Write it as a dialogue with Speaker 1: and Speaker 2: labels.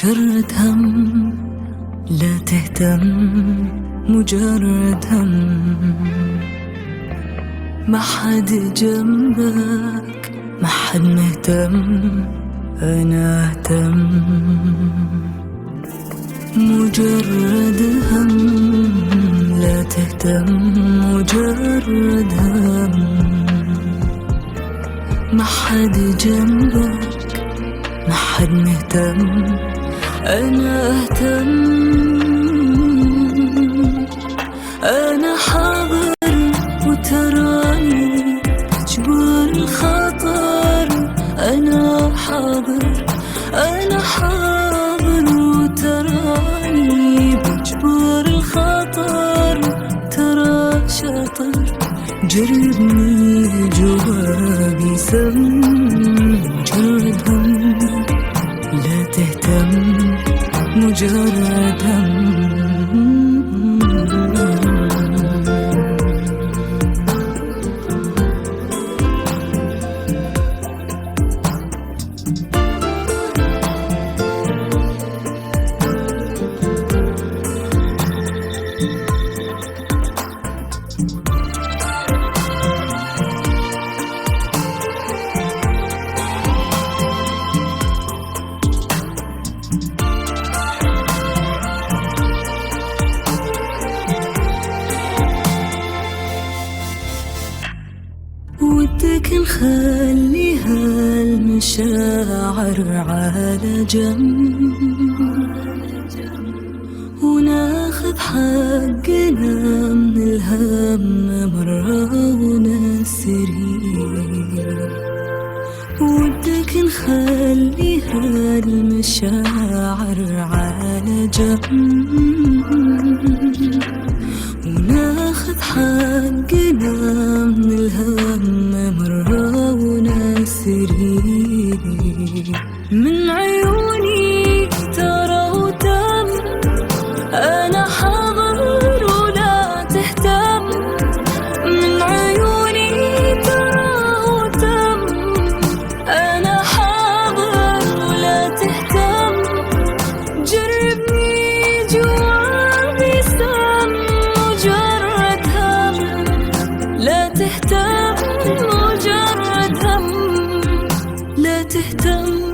Speaker 1: مجرد هم، لا تهتم، مجرد هم. ما حد جنبك، ما حد مهتم، أنا أهتم. مجرد هم، لا تهتم، مجرد هم. ما حد جنبك، ما حد مهتم، أنا أهتم. أنا حاضر وتراني جبر الخطر. أنا حاضر، أنا حاضر وتراني بجبر الخطر. ترى شاطر، جربني جوابي سم. مجرد هم، لا تهتم، مجرد هم. ودك نخلي هالمشاعر على جنب، وناخذ حقنا من الهم مرة ونسري. ودك نخلي هالمشاعر على جنب، وناخذ حقنا من الهم مرة ونسري. من عيوني ترى وتم، أنا حاضر ولا تهتم. من عيوني ترى وتم، أنا حاضر ولا تهتم. جربني جوابي سم. مجرد هم، لا تهتم، مجرد هم، لا تهتم.